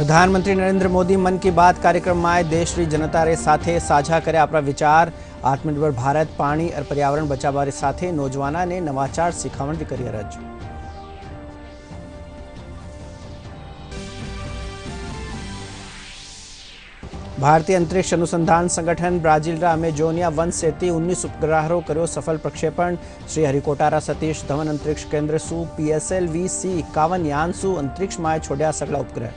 પ્રધાનમંત્રી નરેન્દ્ર મોદી મન કી બાત કાર્યક્રમમાં દેશની જનતાને સાથે સાझा કર્યા આપણા વિચાર। આત્મનિર્ભર ભારત, પાણી અને પર્યાવરણ બચાવવાની સાથે નોજવાનોને નવાચાર શીખવવાની કરી અરજ। भारतीय अंतरिक्ष अनुसंधान संगठन ब्राजील अमेजोनिया 1 से 19 उपग्रहों करो सफल प्रक्षेपण। श्रीहरिकोटा सतीश धवन अंतरिक्ष केंद्र सु PSLV-C-51 यान सु अंतरिक्ष में छोड़ा सगला उपग्रह।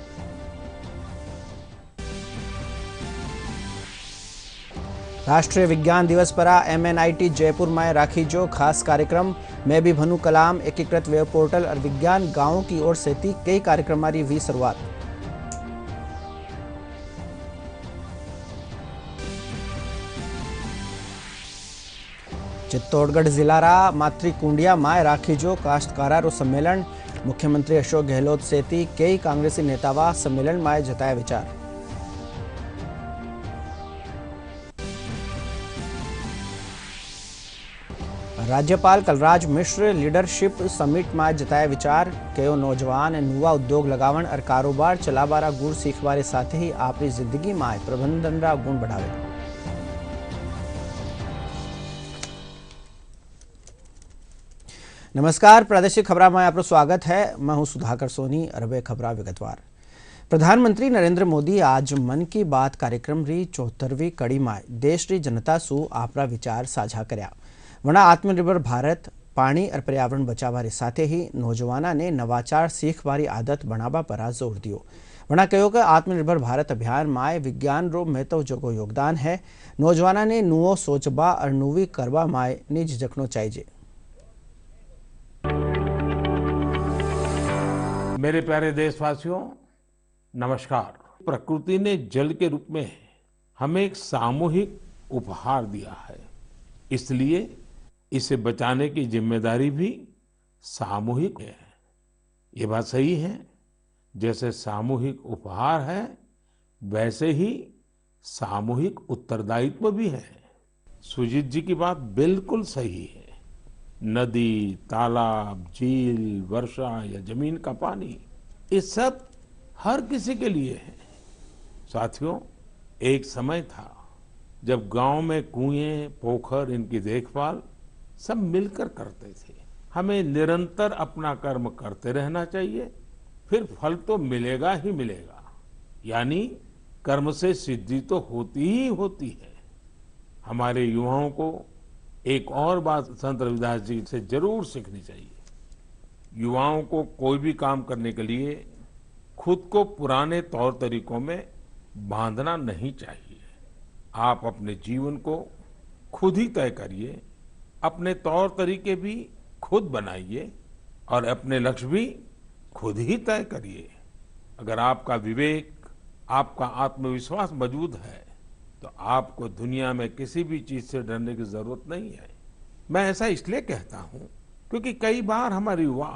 राष्ट्रीय विज्ञान दिवस पर MNIT जयपुर में राखी जो खास कार्यक्रम। मैं भी भनू कलाम एकीकृत वेब पोर्टल और विज्ञान गांवों की ओर से थी कई कार्यक्रम की हुई शुरुआत। चित्तौड़गढ़ जिला मातृकुंडिया में राखी जो काश्तकारों सम्मेलन। मुख्यमंत्री अशोक गहलोत से कई कांग्रेसी नेतावा सम्मेलन में जताया विचार। राज्यपाल कलराज मिश्र लीडरशिप समिट में जताया विचार। कयो नौजवान नुआ उद्योग लगावण और कारोबार चलावारा गुण सीखवारे साथ ही अपनी जिंदगी में प्रबंधन रा गुण बढ़ावे। नमस्कार, प्रादेशिक खबरा में आपका स्वागत है। मैं हूं सुधाकर सोनी। अरबे खबरा विगतवार। प्रधानमंत्री नरेंद्र मोदी आज मन की बात कार्यक्रम री 74वीं कड़ी में देश की जनता सु आपरा विचार साझा कर्या। वना आत्मनिर्भर भारत, पानी और पर्यावरण बचावारे साथे ही नौजवानों ने नवाचार सीखवारी आदत बनावा पर जोर दियो। वना कहो कि आत्मनिर्भर भारत अभियान में विज्ञान रो महत्व जगो योगदान है। नौजवानों ने नुओ सोचबा और नुवी करवा में नहीं झिझकनो चाहिए। मेरे प्यारे देशवासियों, नमस्कार। प्रकृति ने जल के रूप में हमें एक सामूहिक उपहार दिया है, इसलिए इसे बचाने की जिम्मेदारी भी सामूहिक है। ये बात सही है, जैसे सामूहिक उपहार है वैसे ही सामूहिक उत्तरदायित्व भी है। सुजीत जी की बात बिल्कुल सही है। नदी, तालाब, झील, वर्षा या जमीन का पानी, ये सब हर किसी के लिए है। साथियों, एक समय था जब गांव में कुएं, पोखर, इनकी देखभाल सब मिलकर करते थे। हमें निरंतर अपना कर्म करते रहना चाहिए, फिर फल तो मिलेगा ही मिलेगा। यानी कर्म से सिद्धि तो होती ही होती है। हमारे युवाओं को एक और बात संत रविदास जी से जरूर सीखनी चाहिए। युवाओं को कोई भी काम करने के लिए खुद को पुराने तौर तरीकों में बांधना नहीं चाहिए। आप अपने जीवन को खुद ही तय करिए, अपने तौर तरीके भी खुद बनाइए और अपने लक्ष्य भी खुद ही तय करिए। अगर आपका विवेक, आपका आत्मविश्वास मजबूत है तो आपको दुनिया में किसी भी चीज से डरने की जरूरत नहीं है। मैं ऐसा इसलिए कहता हूं क्योंकि कई बार हमारे युवा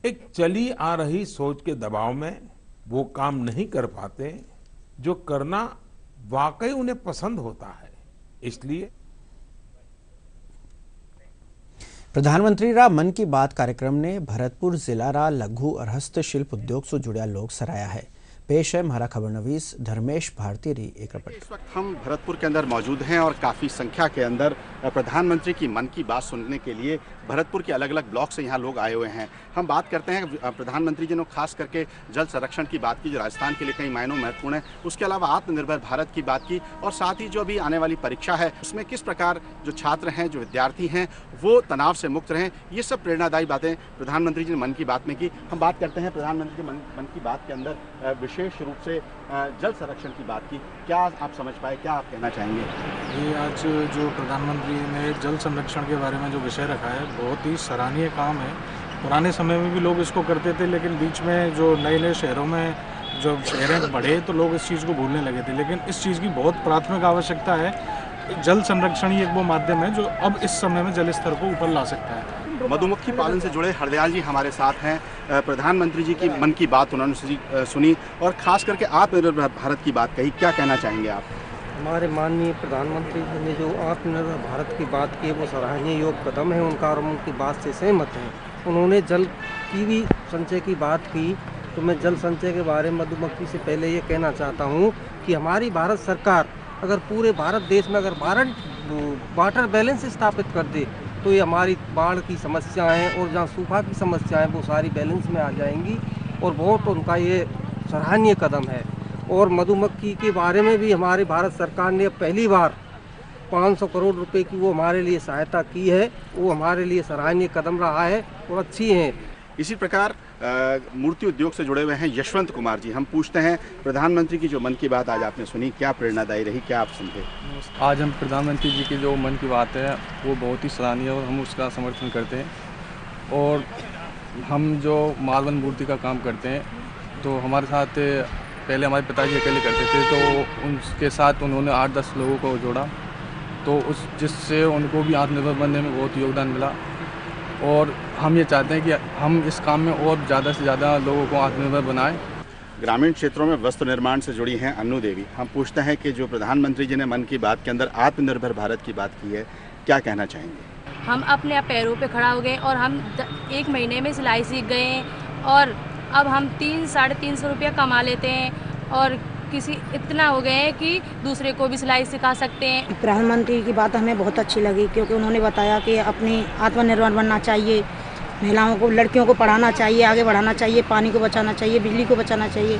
एक चली आ रही सोच के दबाव में वो काम नहीं कर पाते जो करना वाकई उन्हें पसंद होता है। इसलिए प्रधानमंत्री रा मन की बात कार्यक्रम ने भरतपुर जिला रा लघु और हस्तशिल्प उद्योग से जुड़ा लोग सराया है। पेश है हमारा खबरनवीस धर्मेश भारती री एक रिपोर्ट। इस वक्त हम भरतपुर के अंदर मौजूद हैं और काफ़ी संख्या के अंदर प्रधानमंत्री की मन की बात सुनने के लिए भरतपुर के अलग अलग ब्लॉक से यहाँ लोग आए हुए हैं। हम बात करते हैं प्रधानमंत्री जी ने खास करके जल संरक्षण की बात की, जो राजस्थान के लिए कई मायनों महत्वपूर्ण है। उसके अलावा आत्मनिर्भर भारत की बात की और साथ ही जो अभी आने वाली परीक्षा है उसमें किस प्रकार जो छात्र हैं, जो विद्यार्थी हैं, वो तनाव से मुक्त रहें, ये सब प्रेरणादायी बातें प्रधानमंत्री जी ने मन की बात में की। हम बात करते हैं प्रधानमंत्री जी मन की बात के अंदर विशेष रूप से जल संरक्षण की बात की। क्या आप समझ पाए, क्या आप कहना चाहेंगे? ये आज जो प्रधानमंत्री ने जल संरक्षण के बारे में जो विषय रखा है बहुत ही सराहनीय काम है। पुराने समय में भी लोग इसको करते थे, लेकिन बीच में जो नए नए शहरों में जब शहरें बढ़े तो लोग इस चीज़ को भूलने लगे थे। लेकिन इस चीज़ की बहुत प्राथमिक आवश्यकता है। जल संरक्षण ही एक वो माध्यम है जो अब इस समय में जल स्तर को ऊपर ला सकता है। मधुमक्खी पालन से जुड़े हरदयाल जी हमारे साथ हैं। प्रधानमंत्री जी की मन की बात उन्होंने सुनी और खास करके आत्मनिर्भर भारत की बात कही। क्या कहना चाहेंगे आप? हमारे माननीय प्रधानमंत्री जी ने जो आत्मनिर्भर भारत की बात की वो सराहनीय योग कदम है उनका और उनकी बात से सहमत हैं। उन्होंने जल की भी संचय की बात की तो मैं जल संचय के बारे में मधुमक्खी से पहले ये कहना चाहता हूँ कि हमारी भारत सरकार अगर पूरे भारत देश में अगर वाटर बैलेंस स्थापित कर दे तो ये हमारी बाढ़ की समस्याएं और जहाँ सूखा की समस्याएं वो सारी बैलेंस में आ जाएंगी और बहुत उनका ये सराहनीय कदम है। और मधुमक्खी के बारे में भी हमारी भारत सरकार ने पहली बार 500 करोड़ रुपए की वो हमारे लिए सहायता की है, वो हमारे लिए सराहनीय कदम रहा है और अच्छी है। इसी प्रकार मूर्ति उद्योग से जुड़े हुए हैं यशवंत कुमार जी। हम पूछते हैं प्रधानमंत्री की जो मन की बात आज आपने सुनी, क्या प्रेरणादायी रही, क्या आप समझे? आज हम प्रधानमंत्री जी की जो मन की बात है वो बहुत ही सराहनीय है और हम उसका समर्थन करते हैं। और हम जो मार्बल मूर्ति का काम करते हैं तो हमारे साथ पहले हमारे पिताजी अकेले करते थे, तो उनके साथ उन्होंने 8-10 लोगों को जोड़ा, तो जिससे उनको भी आत्मनिर्भर बनने में बहुत योगदान मिला। और हम ये चाहते हैं कि हम इस काम में और ज़्यादा से ज़्यादा लोगों को आत्मनिर्भर बनाएं। ग्रामीण क्षेत्रों में वस्त्र निर्माण से जुड़ी हैं अन्नू देवी। हम पूछते हैं कि जो प्रधानमंत्री जी ने मन की बात के अंदर आत्मनिर्भर भारत की बात की है, क्या कहना चाहेंगे? हम अपने पैरों पे खड़ा हो गए और हम 1 महीने में सिलाई सीख गए हैं और अब हम 300-350 रुपया कमा लेते हैं और किसी इतना हो गए हैं कि दूसरे को भी सिलाई सिखा सकते हैं। प्रधानमंत्री की बात हमें बहुत अच्छी लगी क्योंकि उन्होंने बताया कि अपनी आत्मनिर्भर बनना चाहिए, महिलाओं को, लड़कियों को पढ़ाना चाहिए, आगे बढ़ाना चाहिए, पानी को बचाना चाहिए, बिजली को बचाना चाहिए।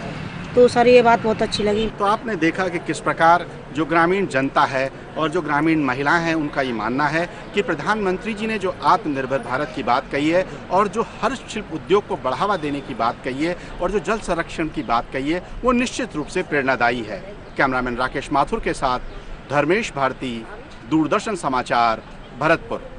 तो सर ये बात बहुत अच्छी लगी। तो आपने देखा कि किस प्रकार जो ग्रामीण जनता है और जो ग्रामीण महिलाएं हैं उनका ये मानना है कि प्रधानमंत्री जी ने जो आत्मनिर्भर भारत की बात कही है और जो हर शिल्प उद्योग को बढ़ावा देने की बात कही है और जो जल संरक्षण की बात कही है वो निश्चित रूप से प्रेरणादायी है। कैमरामैन राकेश माथुर के साथ धर्मेश भारती, दूरदर्शन समाचार, भरतपुर।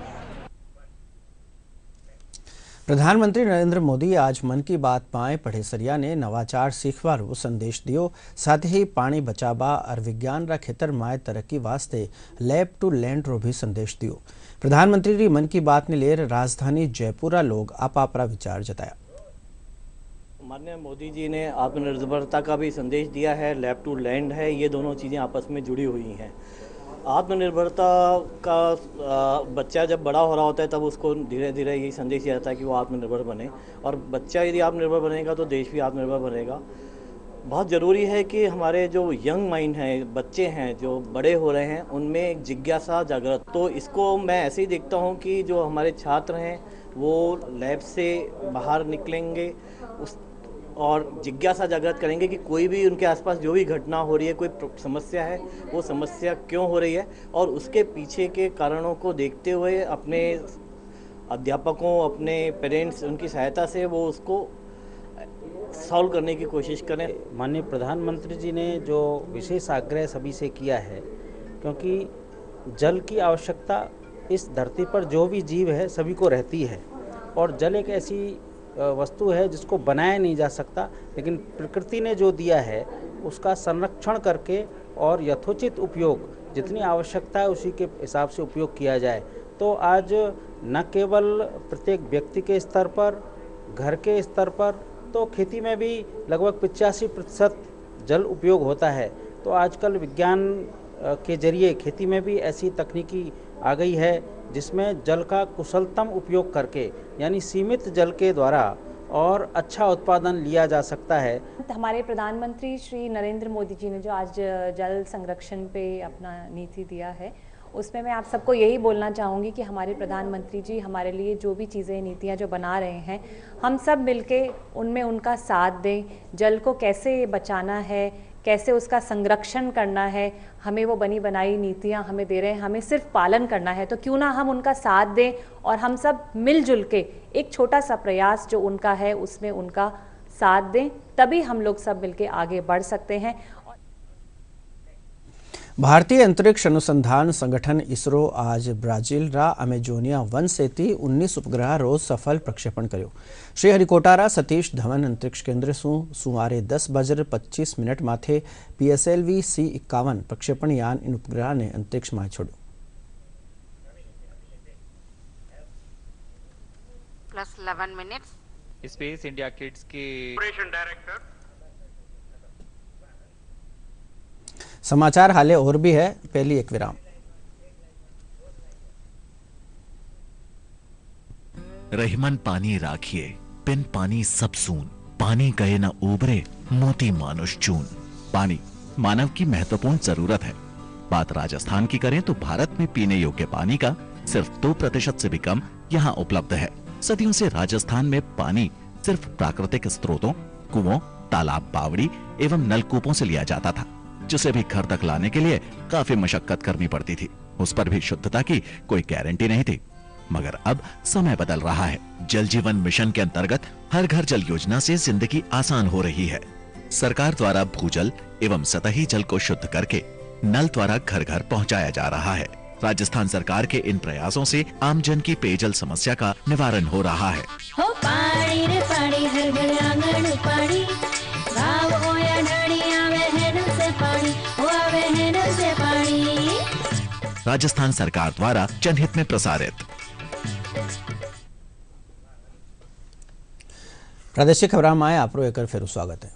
प्रधानमंत्री नरेंद्र मोदी आज मन की बात पाए पढ़ेसरिया ने नवाचार सीखवारू संदेश दियो, साथ ही पानी बचाबा और विज्ञान रा खेतर माय तरक्की वास्ते लैब टू लैंड रो भी संदेश दियो। प्रधानमंत्री री मन की बात ने लेर राजधानी जयपुरा लोग आपा विचार जताया। माननीय मोदी जी ने आत्मनिर्भरता का भी संदेश दिया है, लैब टू लैंड है, ये दोनों चीज़ें आपस में जुड़ी हुई हैं। आत्मनिर्भरता का बच्चा जब बड़ा हो रहा होता है तब उसको धीरे धीरे यही संदेश दिया जाता है कि वो आत्मनिर्भर बने, और बच्चा यदि आत्मनिर्भर बनेगा तो देश भी आत्मनिर्भर बनेगा। बहुत ज़रूरी है कि हमारे जो यंग माइंड हैं, बच्चे हैं जो बड़े हो रहे हैं, उनमें एक जिज्ञासा जागृत, तो इसको मैं ऐसे ही देखता हूँ कि जो हमारे छात्र हैं वो लैब से बाहर निकलेंगे और जिज्ञासा जागृत करेंगे कि कोई भी उनके आसपास जो भी घटना हो रही है, कोई समस्या है, वो समस्या क्यों हो रही है और उसके पीछे के कारणों को देखते हुए अपने अध्यापकों, अपने पेरेंट्स, उनकी सहायता से वो उसको सॉल्व करने की कोशिश करें। माननीय प्रधानमंत्री जी ने जो विशेष आग्रह सभी से किया है, क्योंकि जल की आवश्यकता इस धरती पर जो भी जीव है सभी को रहती है, और जल एक ऐसी वस्तु है जिसको बनाया नहीं जा सकता, लेकिन प्रकृति ने जो दिया है उसका संरक्षण करके और यथोचित उपयोग, जितनी आवश्यकता है उसी के हिसाब से उपयोग किया जाए। तो आज न केवल प्रत्येक व्यक्ति के स्तर पर, घर के स्तर पर, तो खेती में भी लगभग 85% जल उपयोग होता है। तो आजकल विज्ञान के जरिए खेती में भी ऐसी तकनीकी आ गई है जिसमें जल का कुशलतम उपयोग करके, यानी सीमित जल के द्वारा और अच्छा उत्पादन लिया जा सकता है। हमारे प्रधानमंत्री श्री नरेंद्र मोदी जी ने जो आज जल संरक्षण पे अपना नीति दिया है, उसमें मैं आप सबको यही बोलना चाहूँगी कि हमारे प्रधानमंत्री जी हमारे लिए जो भी चीज़ें, नीतियाँ जो बना रहे हैं, हम सब मिलके उनमें उनका साथ दें। जल को कैसे बचाना है, कैसे उसका संरक्षण करना है, हमें वो बनी बनाई नीतियाँ हमें दे रहे हैं, हमें सिर्फ पालन करना है। तो क्यों ना हम उनका साथ दें और हम सब मिलजुल के एक छोटा सा प्रयास जो उनका है उसमें उनका साथ दें, तभी हम लोग सब मिलके आगे बढ़ सकते हैं। भारतीय अंतरिक्ष अनुसंधान संगठन इसरो आज ब्राजील रा अमेजोनिया 1 से 19 उपग्रह रोज सफल प्रक्षेपण कर्यो। श्रीहरिकोटा रा सतीश धवन अंतरिक्ष केंद्र सुमारे 10:25 माथे PSLV C-51 प्रक्षेपण यान इन उपग्रह ने अंतरिक्ष में छोड़ो। +11 स्पेस इंडिया किड्स के ऑपरेशन डायरेक्टर। समाचार हाले और भी है, पहली एक विराम। रहीमन पानी राखिए, पिन पानी सब सून। पानी गए न उबरे मोती मानुष चून। पानी मानव की महत्वपूर्ण जरूरत है। बात राजस्थान की करें तो भारत में पीने योग्य पानी का सिर्फ 2% से भी कम यहाँ उपलब्ध है। सदियों से राजस्थान में पानी सिर्फ प्राकृतिक स्रोतों, कुओं, तालाब, बावड़ी एवं नलकूपों से लिया जाता था, जिसे भी घर तक लाने के लिए काफी मशक्कत करनी पड़ती थी। उस पर भी शुद्धता की कोई गारंटी नहीं थी। मगर अब समय बदल रहा है। जल जीवन मिशन के अंतर्गत हर घर जल योजना से जिंदगी आसान हो रही है। सरकार द्वारा भूजल एवं सतही जल को शुद्ध करके नल द्वारा घर घर पहुंचाया जा रहा है। राजस्थान सरकार के इन प्रयासों से आमजन की पेयजल समस्या का निवारण हो रहा है। हो पानी रे पानी, हर घर आंगन पानी, गाँव हो या ढाणी आवे है नल से पानी, हो आवे है नल से पानी। राजस्थान सरकार द्वारा जनहित में प्रसारित। प्रादेशिक खबरां आपरो एक फेरू स्वागत है।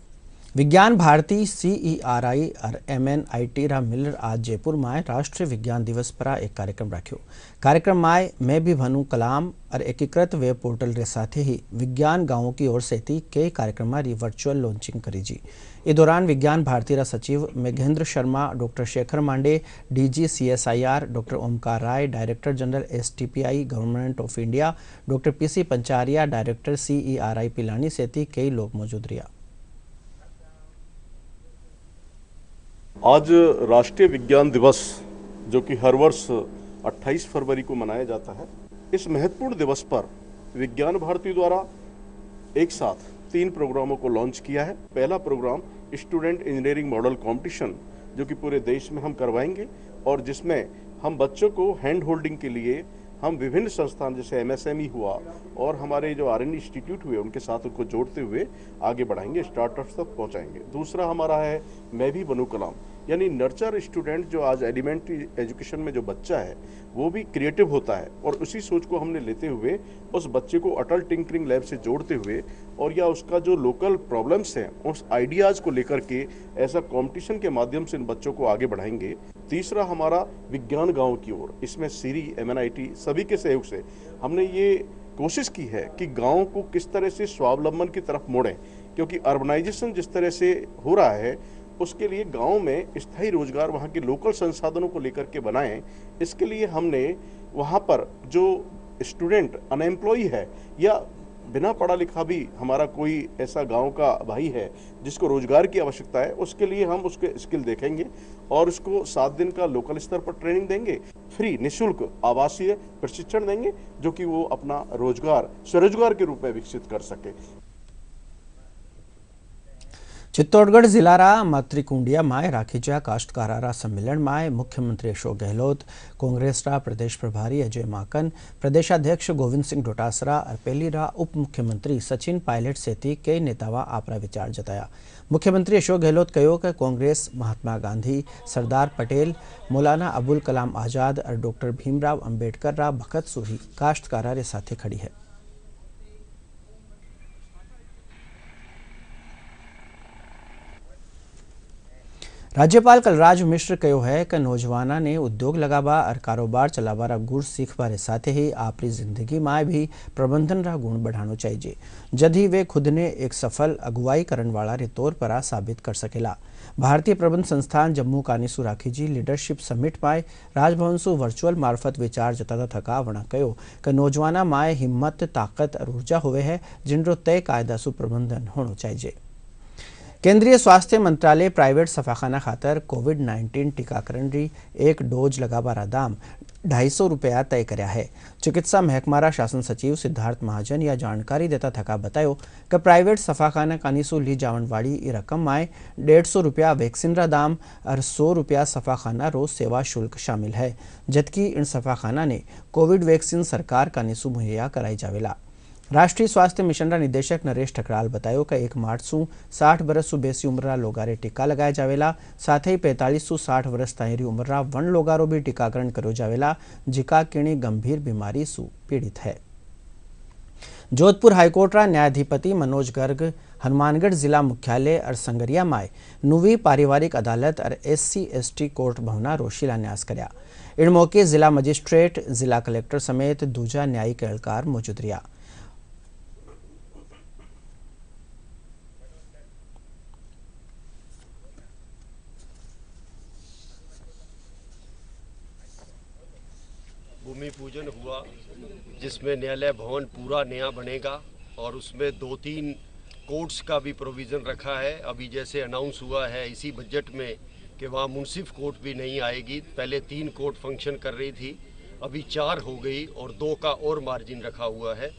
विज्ञान भारती CERI और MNIT रा मिलर आज जयपुर में राष्ट्रीय विज्ञान दिवस पर एक कार्यक्रम रखो। कार्यक्रम में मैं भी भनू कलाम और एकीकृत वेब पोर्टल रे साथ ही विज्ञान गांवों की ओर से थी कई कार्यक्रम री वर्चुअल लॉन्चिंग करी जी। इस दौरान विज्ञान भारती रा सचिव Meghendra Sharma, doctor Shekhar Mande, DG CSIR, doctor Omkar Rai, director general STPI government of India, doctor PC Pancharia, director CERI Pilani सहित कई लोग मौजूद रहा। आज राष्ट्रीय विज्ञान दिवस जो कि हर वर्ष 28 फरवरी को मनाया जाता है, इस महत्वपूर्ण दिवस पर विज्ञान भारती द्वारा एक साथ 3 प्रोग्रामों को लॉन्च किया है। पहला programme student engineering model competition, जो कि पूरे देश में हम करवाएंगे और जिसमें हम बच्चों को हैंड होल्डिंग के लिए हम विभिन्न संस्थान जैसे MSME हुआ और हमारे जो R&D इंस्टीट्यूट हुए उनके साथ उनको जोड़ते हुए आगे बढ़ाएंगे, स्टार्टअप्स तक पहुंचाएंगे। दूसरा हमारा है मैं भी बनूं कलाम, यानी नर्चर स्टूडेंट, जो आज एलिमेंट्री एजुकेशन में जो बच्चा है वो भी क्रिएटिव होता है और उसी सोच को हमने लेते हुए उस बच्चे को अटल टिंकरिंग लैब से जोड़ते हुए और या उसका जो लोकल प्रॉब्लम्स हैं उस आइडियाज़ को लेकर के ऐसा कंपटीशन के माध्यम से इन बच्चों को आगे बढ़ाएंगे। तीसरा हमारा विज्ञान गांव की ओर, इसमें सीरी, MNIT सभी के सहयोग से हमने ये कोशिश की है कि गाँव को किस तरह से स्वावलंबन की तरफ मोड़ें, क्योंकि अर्बनाइजेशन जिस तरह से हो रहा है उसके लिए गांव में स्थायी रोजगार वहाँ के लोकल संसाधनों को लेकर के बनाएं। इसके लिए हमने वहाँ पर जो स्टूडेंट अनएम्प्लॉय है या बिना पढ़ा लिखा भी हमारा कोई ऐसा गांव का भाई है जिसको रोजगार की आवश्यकता है, उसके लिए हम उसके स्किल देखेंगे और उसको 7 दिन का लोकल स्तर पर ट्रेनिंग देंगे, फ्री निःशुल्क आवासीय प्रशिक्षण देंगे, जो कि वो अपना रोजगार स्वरोजगार के रूप में विकसित कर सके। चित्तौड़गढ़ जिला मातृकुंडिया में राखीजा काश्तकारा सम्मेलन में मुख्यमंत्री अशोक गहलोत, कांग्रेस प्रदेश प्रभारी अजय माकन, प्रदेशाध्यक्ष गोविंद सिंह डोटासरा और पहली उप मुख्यमंत्री सचिन पायलट सहित कई नेताओं आपरा विचार जताया। मुख्यमंत्री अशोक गहलोत कहो कि कांग्रेस महात्मा गांधी, सरदार पटेल, मौलाना अबुल कलाम आजाद और डॉक्टर भीमराव अंबेडकर भगत सूही काश्तकारा रे साथे खड़ी है। राज्यपाल कलराज मिश्र कहो है कि नौजवाना ने उद्योग लगावा और कारोबार चलावा रा गुण सीखवा रे साथ ही आपरी जिंदगी में भी प्रबंधन रा गुण बढ़ानो चाहिए, जदी वे खुद ने एक सफल अगुवाई करने वाला रे तौर पर साबित कर सकेला। भारतीय प्रबंध संस्थान जम्मू कानीसू राखीजी लीडरशिप समिट पाए राजभवन सु वर्चुअल मार्फत विचार जताता थका वणा कहो कि नौजवाना माए हिम्मत, ताकत और ऊर्जा होवे है जिनरो तय कायदा सु प्रबंधन होना चाहिए। केंद्रीय स्वास्थ्य मंत्रालय प्राइवेट सफाखाना खातर कोविड-19 टीकाकरण री एक डोज लगावा दाम 250 रुपया तय करया है। चिकित्सा महकमा शासन सचिव सिद्धार्थ महाजन यह जानकारी देता थका बतायो कि प्राइवेट सफाखाना कानीसू ली जावन वाली रकम में 150 रुपया वैक्सीन रा दाम और 100 रुपया सफाखाना रोज सेवा शुल्क शामिल है, जबकि इन सफाखाना ने कोविड वैक्सीन सरकार कानीसू मुहैया कराई जावेला। राष्ट्रीय स्वास्थ्य मिशन रा निदेशक नरेश ठकराल बतायो कि 1 मार्च सु 60 बरस सु बेसी उम्र लोगारे टीका लगाया जावेला, साथ ही 45 सु 60 वर्ष ताईं उम्र वन लोगारो भी टीकाकरण करो जावेला, जिका किणी गंभीर बीमारी सु पीड़ित है। जोधपुर हाईकोर्ट रा न्यायाधिपति मनोज गर्ग हनुमानगढ़ जिला मुख्यालय और संगरिया में नवी पारिवारिक अदालत और SC/ST कोर्ट भवना रो शिलान्यास करया। इन मौके जिला मजिस्ट्रेट, जिला कलेक्टर समेत दूजा न्यायिक एहलकार मौजूद रहा। पूजन हुआ, जिसमें न्यायालय भवन पूरा नया बनेगा और उसमें 2-3 कोर्ट्स का भी प्रोविज़न रखा है। अभी जैसे अनाउंस हुआ है इसी बजट में कि वहाँ मुंसिफ कोर्ट भी नहीं आएगी। पहले 3 कोर्ट फंक्शन कर रही थी, अभी 4 हो गई और 2 का और मार्जिन रखा हुआ है।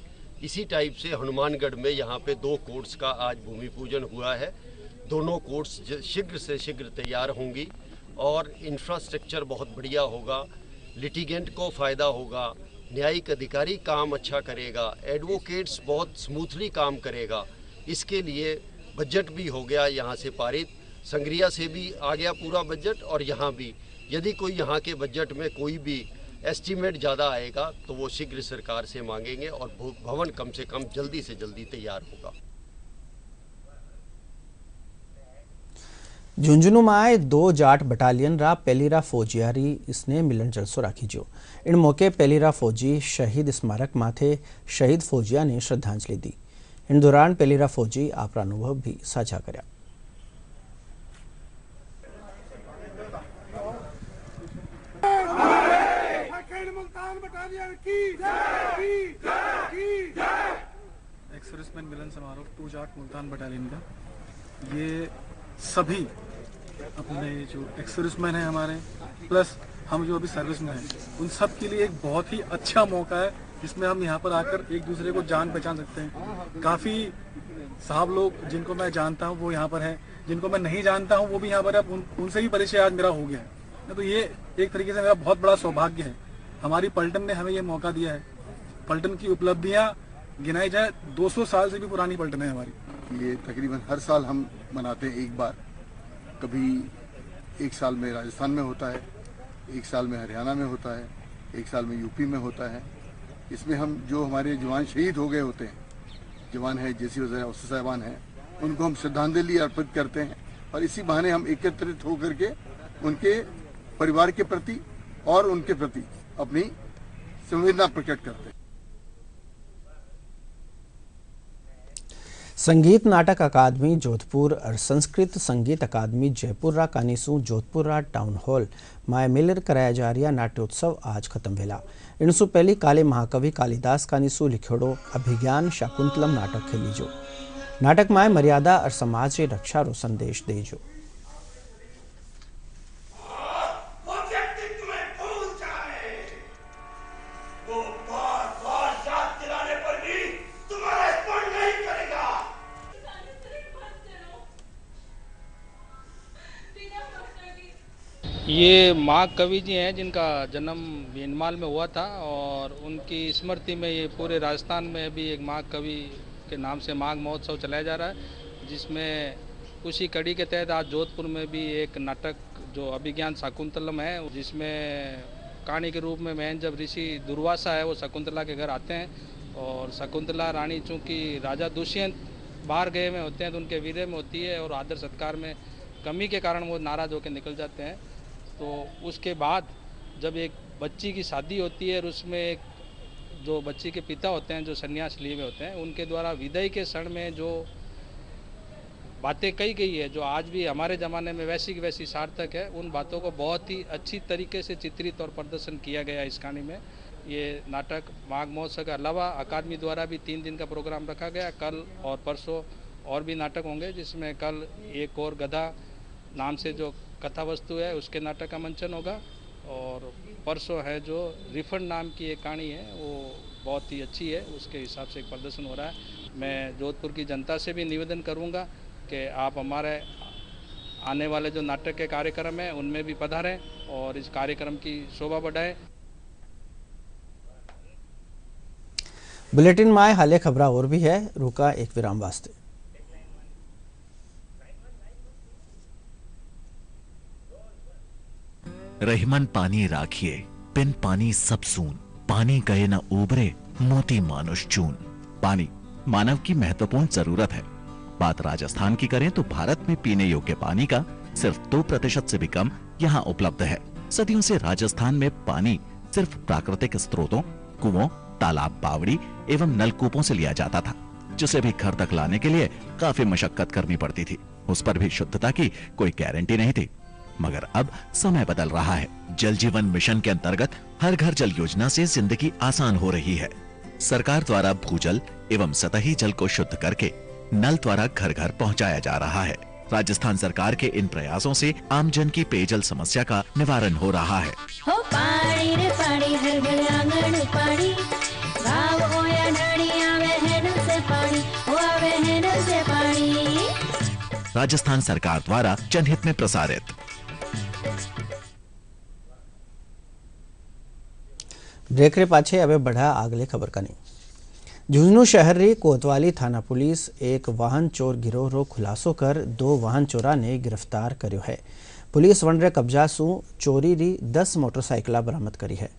इसी टाइप से हनुमानगढ़ में यहाँ पे 2 कोर्ट्स का आज भूमि पूजन हुआ है। दोनों कोर्ट्स शीघ्र से शीघ्र तैयार होंगी और इंफ्रास्ट्रक्चर बहुत बढ़िया होगा, लिटिगेंट को फ़ायदा होगा, न्यायिक अधिकारी काम अच्छा करेगा, एडवोकेट्स बहुत स्मूथली काम करेगा। इसके लिए बजट भी हो गया यहाँ से पारित, संग्रिया से भी आ गया पूरा बजट और यहाँ भी। यदि कोई यहाँ के बजट में कोई भी एस्टीमेट ज़्यादा आएगा तो वो शीघ्र सरकार से मांगेंगे और भवन कम से कम जल्दी से जल्दी तैयार होगा। झुंझुनूमाय 2 जाट बटालियन रा पेलीरा फौजियारी इसने मिलन जलसो राखी जो। इन मौके पेलीरा फौजी शहीद स्मारक माथे शहीद फौजिया ने श्रद्धांजलि दी। इन दौरान पेलीरा फौजी आपरा अनुभव भी साझा कर्या। एक्स-सर्विसमैन मिलन समारोह 2 जाट मुल्तान बटालियन का, ये सभी अपने जो एक्स-सर्विसमैन हैं हमारे प्लस हम जो अभी सर्विस में हैं, उन सब के लिए एक बहुत ही अच्छा मौका है जिसमें हम यहाँ पर आकर एक दूसरे को जान पहचान सकते हैं। काफ़ी साहब लोग जिनको मैं जानता हूँ वो यहाँ पर हैं, जिनको मैं नहीं जानता हूँ वो भी यहाँ पर है, उनसे भी परिचय आज मेरा हो गया है। तो ये एक तरीके से मेरा बहुत बड़ा सौभाग्य है। हमारी पलटन ने हमें ये मौका दिया है। पलटन की उपलब्धियाँ गिनाई जाए 200 साल से भी पुरानी पलटन है हमारी। ये तकरीबन हर साल हम मनाते हैं एक बार, कभी एक साल में राजस्थान में होता है, एक साल में हरियाणा में होता है, एक साल में यूपी में होता है। इसमें हम जो हमारे जवान शहीद हो गए होते हैं, जवान है जैसी अफसर साहबान हैं, उनको हम श्रद्धांजलि अर्पित करते हैं और इसी बहाने हम एकत्रित होकर के उनके परिवार के प्रति और उनके प्रति अपनी संवेदना प्रकट करते हैं। संगीत नाटक अकादमी जोधपुर और संस्कृत संगीत अकादमी जयपुर रा कानीसू जोधपुर रा टाउन हॉल माय मिलर कराया जा रहा नाट्योत्सव आज खत्म भेला। इनसु पहली काले महाकवि कालिदास कानीसू लिखोड़ो अभिज्ञान शाकुंतलम नाटक खेलीजो। नाटक माय मर्यादा और समाज की रक्षा रो संदेश देजो। ये महाकवि जी हैं जिनका जन्म भीनमाल में हुआ था और उनकी स्मृति में ये पूरे राजस्थान में भी एक महाकवि के नाम से माघ महोत्सव चलाया जा रहा है, जिसमें उसी कड़ी के तहत आज जोधपुर में भी एक नाटक जो अभिज्ञान शाकुंतलम है, जिसमें कहानी के रूप में मैन जब ऋषि दुर्वासा है वो शकुंतला के घर आते हैं और शकुंतला रानी चूँकि राजा दुष्यंत बाहर गए में होते हैं तो उनके वीर्य में होती है और आदर सत्कार में कमी के कारण वो नाराज होकर निकल जाते हैं। तो उसके बाद जब एक बच्ची की शादी होती है और उसमें एक जो बच्ची के पिता होते हैं जो संन्यास लिए हुए होते हैं, उनके द्वारा विदाई के क्षण में जो बातें कही गई है जो आज भी हमारे ज़माने में वैसी की वैसी सार्थक है, उन बातों को बहुत ही अच्छी तरीके से चित्रित और प्रदर्शन किया गया इस कहानी में। ये नाटक माघ महोत्सव के अलावा अकादमी द्वारा भी 3 दिन का प्रोग्राम रखा गया। कल और परसों और भी नाटक होंगे, जिसमें कल एक और गधा नाम से जो कथा वस्तु है उसके नाटक का मंचन होगा और परसों है जो रिफंड नाम की एक कहानी है वो बहुत ही अच्छी है, उसके हिसाब से एक प्रदर्शन हो रहा है। मैं जोधपुर की जनता से भी निवेदन करूंगा कि आप हमारे आने वाले जो नाटक के कार्यक्रम हैं उनमें भी पधारें और इस कार्यक्रम की शोभा बढ़ाएं। बुलेटिन में हाले खबर और भी है, रुका एक विराम वास्ते। रहीमन पानी राखिए बिन पानी सब सून, पानी गए न उबरे मोती मानुष चून। पानी मानव की महत्वपूर्ण जरूरत है। बात राजस्थान की करें तो भारत में पीने योग्य पानी का सिर्फ 2% से भी कम यहाँ उपलब्ध है। सदियों से राजस्थान में पानी सिर्फ प्राकृतिक स्रोतों, कुओं, तालाब, बावड़ी एवं नलकूपों से लिया जाता था, जिसे भी घर तक लाने के लिए काफी मशक्कत करनी पड़ती थी। उस पर भी शुद्धता की कोई गारंटी नहीं थी। मगर अब समय बदल रहा है। जल जीवन मिशन के अंतर्गत हर घर जल योजना से जिंदगी आसान हो रही है। सरकार द्वारा भूजल एवं सतही जल को शुद्ध करके नल द्वारा घर घर पहुंचाया जा रहा है। राजस्थान सरकार के इन प्रयासों से आमजन की पेयजल समस्या का निवारण हो रहा है। हो पानी रे पानी हर घर आंगन पानी, गाँव हो या ढाणी आवे है नल से पानी, हो आवे है नल से पानी। राजस्थान सरकार द्वारा जनहित में प्रसारित। ब्रेक रे पाछे हवे बढ़ा आगले खबर कनी। झुंझुनू शहर री कोतवाली थाना पुलिस एक वाहन चोर गिरोह रो खुलासो कर 2 वाहन चोरा ने गिरफ्तार कर्यो है। पुलिस वन रे कब्जा सु चोरी री 10 मोटरसाइकिला बरामद करी है।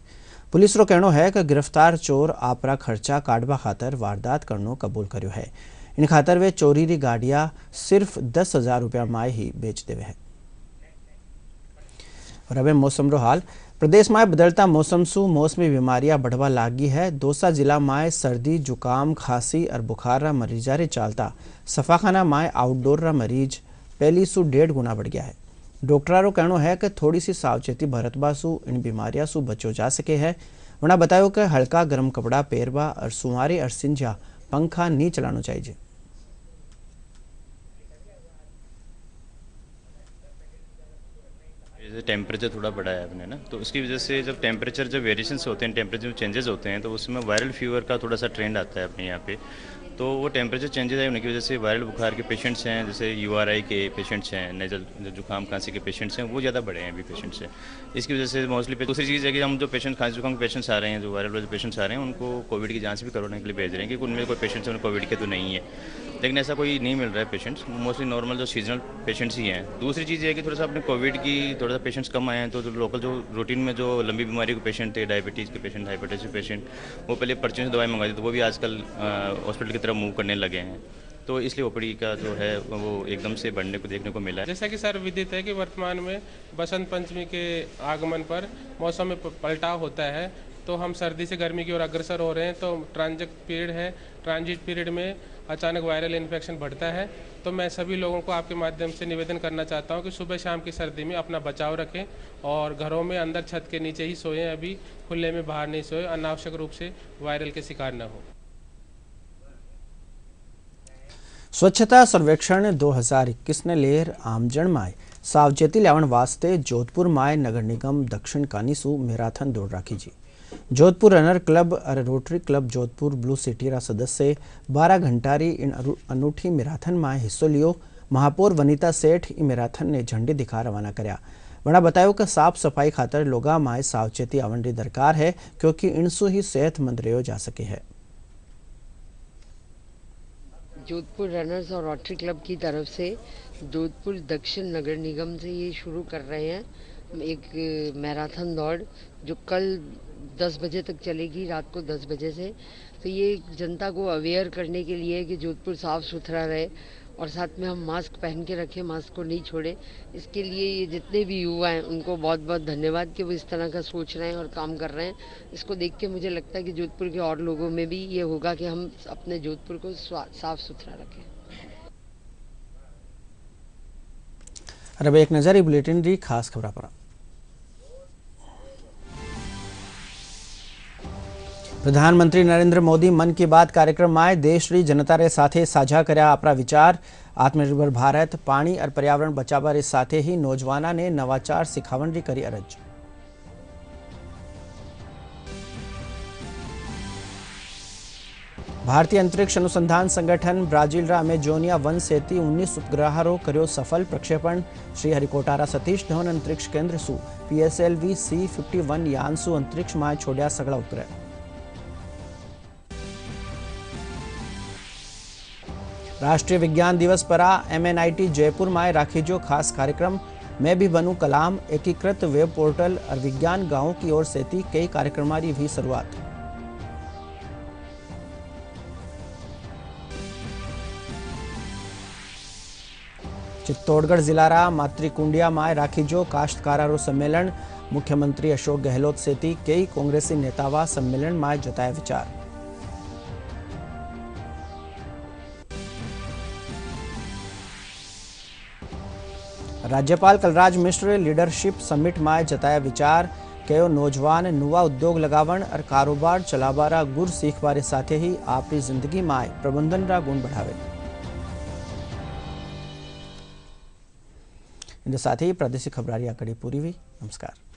पुलिस रो कहनो है कि गिरफ्तार चोर आपरा खर्चा काढ़वा खातर वारदात करनो कबूल कर्यो है। इन खातर वे चोरी री गाड़ियां सिर्फ 10,000 रुपया माए ही बेच देवे है। और अब मौसम रो हाल। प्रदेश में बदलता मौसम सु मौसमी बीमारियां बढ़वा लागी है। दौसा जिला में सर्दी जुकाम खांसी और बुखार रा मरीजा रे चालता सफाखाना में आउटडोर रा मरीज पहली सु 1.5 गुना बढ़ गया है। डॉक्टरों रो कहनो है कि थोड़ी सी सावचेती बरतबा सु इन बीमारियां सु बचो जा सके है। उन्हें बतायो कि हल्का गर्म कपड़ा पेरवा और सुमारे और सिंजा पंखा नहीं चलाना चाहिए। जैसे टेम्परेचर थोड़ा बढ़ा है अपने ना, तो उसकी वजह से जब टेम्परेचर जब वेरिएशंस होते हैं, टेम्परेचर चेंजेस होते हैं, तो उसमें वायरल फीवर का थोड़ा सा ट्रेंड आता है अपने यहाँ पे। तो वो टेम्परेचर चेंजेस है होने की वजह से वायरल बुखार के पेशेंट्स हैं, जैसे URI के पेशेंट्स हैं, नेजल जुकाम खांसी के पेशेंट्स हैं, वो ज़्यादा बढ़े हैं अभी पेशेंट्स हैं। इसकी वजह से मोस्टली दूसरी चीज़ है कि हम जो पेशेंट खांसी जुकाम के पेशेंट्स आ रहे हैं, जो वायरल वाले पेशेंट्स आ रहे हैं, उनको कोविड की जाँच भी करवाने के लिए भेज रहे हैं, क्योंकि उनमें कोई पेशेंट्स हैं कोविड के तो नहीं है, लेकिन ऐसा कोई नहीं मिल रहा है पेशेंट्स, मोस्टली नॉर्मल जो सीजनल पेशेंट्स ही हैं। दूसरी चीज़ ये है कि थोड़ा सा अपने कोविड की थोड़ा सा पेशेंट्स कम आए हैं, तो जो लोकल जो रूटीन में जो लंबी बीमारी के पेशेंट थे, डायबिटीज़ के पेशेंट, हाइपरटेंशन पेशेंट, वो पहले पर्चे से दवाई मंगाई थी, तो वो भी आजकल हॉस्पिटल की तरफ मूव करने लगे हैं। तो इसलिए ओपीडी का जो है वो एकदम से बढ़ने को देखने को मिला है। जैसा कि सर विदित है कि वर्तमान में बसंत पंचमी के आगमन पर मौसम में पलटाव होता है, तो हम सर्दी से गर्मी की ओर अग्रसर हो रहे हैं। तो ट्रांजिट पीरियड में अचानक वायरल इन्फेक्शन बढ़ता है। तो मैं सभी लोगों को आपके माध्यम से निवेदन करना चाहता हूं कि सुबह शाम की सर्दी में अपना बचाव रखें और घरों में अंदर छत के नीचे ही सोएं, अभी खुले में बाहर नहीं सोएं, अनावश्यक रूप से वायरल के शिकार न हो। स्वच्छता सर्वेक्षण 2021 ने लेर आमजन में सावचेती लेवन वास्ते जोधपुर में नगर निगम दक्षिण कानीसू मैराथन दौड़ राखी जी। जोधपुर रनर क्लब और rotary club Jodhpur blue city रा सदस्य 12 घंटा री इन अनूठी मैराथन में हिस्सो लियो। महापौर वनीता सेठ इ मैराथन ने झंडी दिखा रवाना करया। वना बतायो कि साफ सफाई खातर लोगा में सावचेती आवन री दरकार है, क्योंकि इनसु ही सेहतमंद रहो जा सके है। जोधपुर रनर्स और रोटरी क्लब की तरफ से जोधपुर दक्षिण नगर निगम से ये शुरू कर रहे हैं एक मैराथन दौड़, जो कल 10 बजे तक चलेगी, रात को 10 बजे से। तो ये जनता को अवेयर करने के लिए कि जोधपुर साफ सुथरा रहे और साथ में हम मास्क पहन के रखें, मास्क को नहीं छोड़े। इसके लिए ये जितने भी युवा हैं उनको बहुत बहुत धन्यवाद कि वो इस तरह का सोच रहे हैं और काम कर रहे हैं। इसको देख के मुझे लगता है कि जोधपुर के और लोगों में भी ये होगा कि हम अपने जोधपुर को साफ सुथरा रखें। अब एक नजर बुलेटिन री खास खबर पर। प्रधानमंत्री नरेंद्र मोदी मन की बात कार्यक्रम में देश री जनता रे साथे साझा कर्या अपना विचार। आत्मनिर्भर भारत, पानी और पर्यावरण बचावा रे साथे ही नौजवाना ने नवाचार सिखावन री करी अरज। भारतीय अंतरिक्ष अनुसंधान संगठन ब्राजील रा अमेजोनिया वन सेती 19 उपग्रह रो कर्यो सफल प्रक्षेपण। श्रीहरिकोटा रा सतीश धवन अंतरिक्ष केंद्र सु PSLV C-51 यान सु अंतरिक्ष में छोड़ा सगला उपग्रह। राष्ट्रीय विज्ञान दिवस पर MNIT जयपुर में राखी जो खास कार्यक्रम। मैं भी बनूं कलाम एकीकृत वेब पोर्टल और विज्ञान गांव की ओर से थी कई कार्यक्रमों की भी शुरुआत। चित्तौड़गढ़ जिला रा मातृकुंडिया में राखी जो काश्तकारों सम्मेलन। मुख्यमंत्री अशोक गहलोत से थी कई कांग्रेसी नेतावा सम्मेलन में जताया विचार। राज्यपाल कलराज मिश्र लीडरशिप समिट में जताया विचार कयो नौजवान नुआ उद्योग लगावण और कारोबार चलावारा गुर सीखवारे साथे ही आपरी जिंदगी में प्रबंधन रा गुण बढ़ावे। इन साथ ही प्रादेशिक खबरारी आकड़ी पूरी हुई। नमस्कार।